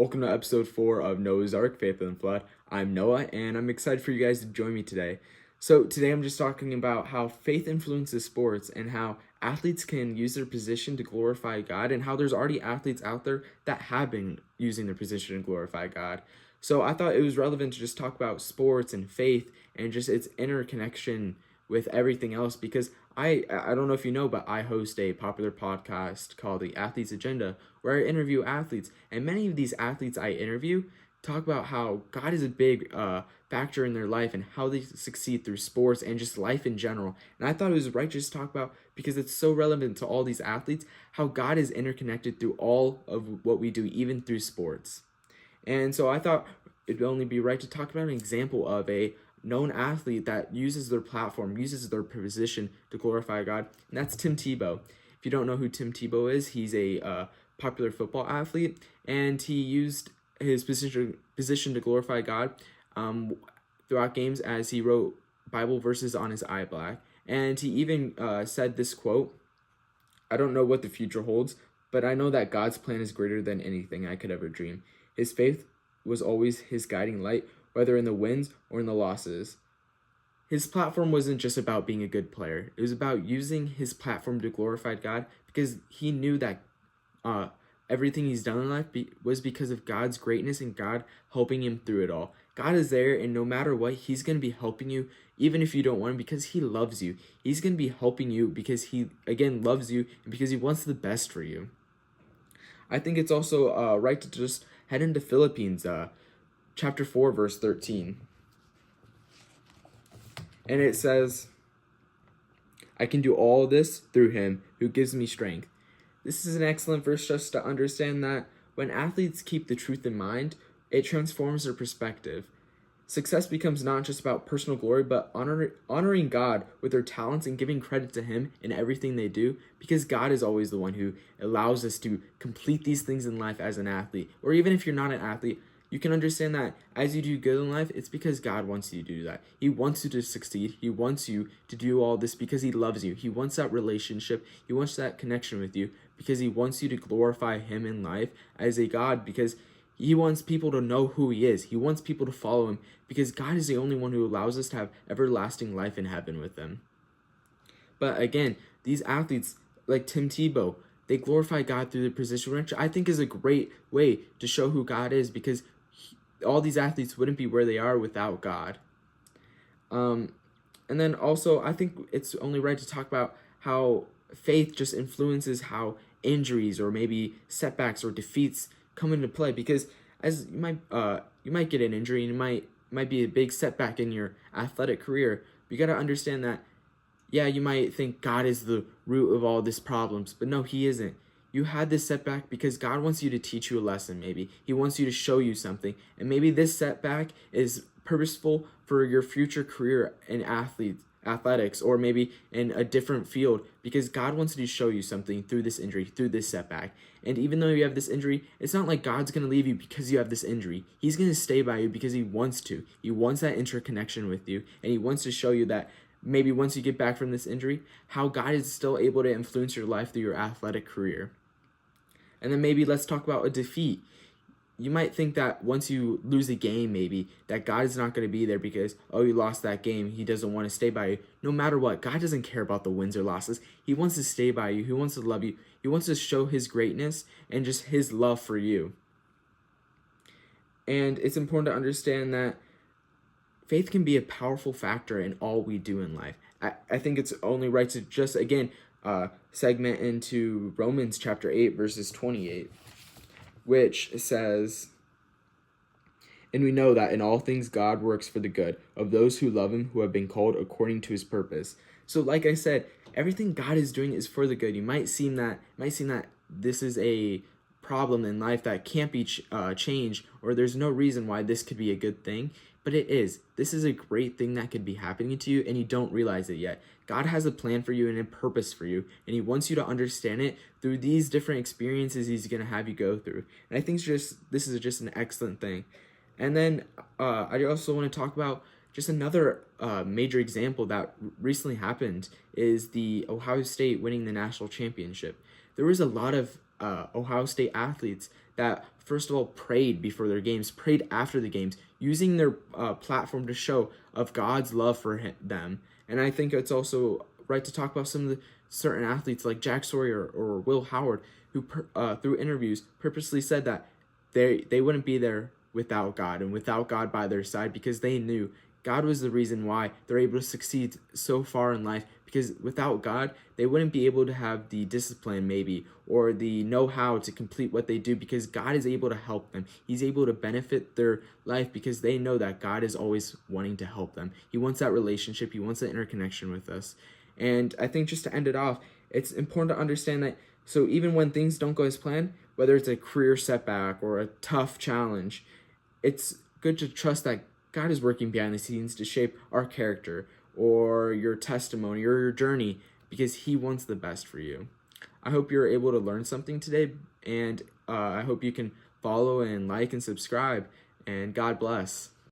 Welcome to episode 4 of Noah's Ark, Faith and Flood. I'm Noah, and I'm excited for you guys to join me today. So today I'm just talking about how faith influences sports and how athletes can use their position to glorify God, and how there's already athletes out there that have been using their position to glorify God. So I thought it was relevant to just talk about sports and faith and just its interconnection with everything else, because I don't know if you know, but I host a popular podcast called The Athlete's Agenda, where I interview athletes, and many of these athletes I interview talk about how God is a big factor in their life and how they succeed through sports and just life in general. And I thought it was right to just talk about, because it's so relevant to all these athletes, how God is interconnected through all of what we do, even through sports. And so I thought it'd only be right to talk about an example of a known athlete that uses their platform, uses their position to glorify God, and that's Tim Tebow. If you don't know who Tim Tebow is, he's a popular football athlete, and he used his position to glorify God throughout games, as he wrote Bible verses on his eye black. And he even said this quote: "I don't know what the future holds, but I know that God's plan is greater than anything I could ever dream." His faith was always his guiding light, whether in the wins or in the losses. His platform wasn't just about being a good player. It was about using his platform to glorify God, because he knew that everything he's done in life was because of God's greatness and God helping him through it all. God is there, and no matter what, he's going to be helping you, even if you don't want him, because he loves you. He's going to be helping you because he, again, loves you and because he wants the best for you. I think it's also right to just head into Philippians chapter 4, verse 13. And it says, "I can do all this through him who gives me strength." This is an excellent verse just to understand that when athletes keep the truth in mind, it transforms their perspective. Success becomes not just about personal glory, but honoring God with their talents and giving credit to him in everything they do, because God is always the one who allows us to complete these things in life as an athlete. Or even if you're not an athlete, you can understand that as you do good in life, it's because God wants you to do that. He wants you to succeed. He wants you to do all this because he loves you. He wants that relationship. He wants that connection with you because he wants you to glorify him in life as a God, because he wants people to know who he is. He wants people to follow him, because God is the only one who allows us to have everlasting life in heaven with him. But again, these athletes like Tim Tebow, they glorify God through their position, which I think is a great way to show who God is, because all these athletes wouldn't be where they are without God. And then also, I think it's only right to talk about how faith just influences how injuries or maybe setbacks or defeats come into play, because as you might get an injury, and it might be a big setback in your athletic career. But you got to understand that, yeah, you might think God is the root of all these problems, but no, he isn't. You had this setback because God wants you to teach you a lesson, maybe. He wants you to show you something. And maybe this setback is purposeful for your future career in athletics, or maybe in a different field, because God wants to show you something through this injury, through this setback. And even though you have this injury, it's not like God's going to leave you because you have this injury. He's going to stay by you because he wants to. He wants that interconnection with you, and he wants to show you that maybe once you get back from this injury, how God is still able to influence your life through your athletic career. And then maybe let's talk about a defeat. You might think that once you lose a game, maybe, that God is not going to be there because, oh, you lost that game, he doesn't want to stay by you. No matter what, God doesn't care about the wins or losses. He wants to stay by you. He wants to love you. He wants to show his greatness and just his love for you. And it's important to understand that faith can be a powerful factor in all we do in life. I think it's only right to just, again, segment into Romans chapter 8, verses 28, which says, "And we know that in all things God works for the good of those who love him, who have been called according to his purpose." So like I said, everything God is doing is for the good. You might seem that this is a problem in life that can't be changed, or there's no reason why this could be a good thing, but it is. This is a great thing that could be happening to you, and you don't realize it yet. God has a plan for you and a purpose for you, and he wants you to understand it through these different experiences he's going to have you go through. And I think this is just an excellent thing. And then I also want to talk about just another major example that recently happened is the Ohio State winning the national championship. There was a lot of Ohio State athletes that first of all prayed before their games, prayed after the games, using their platform to show of God's love for them. And I think it's also right to talk about some of the certain athletes like Jack Sawyer or Will Howard, who through interviews purposely said that they wouldn't be there without God and without God by their side, because they knew God was the reason why they're able to succeed so far in life, because without God, they wouldn't be able to have the discipline maybe or the know-how to complete what they do, because God is able to help them. He's able to benefit their life because they know that God is always wanting to help them. He wants that relationship. He wants that interconnection with us. And I think just to end it off, it's important to understand that, so even when things don't go as planned, whether it's a career setback or a tough challenge, it's good to trust that God is working behind the scenes to shape our character or your testimony or your journey, because He wants the best for you. I hope you're able to learn something today, and I hope you can follow and like and subscribe, and God bless.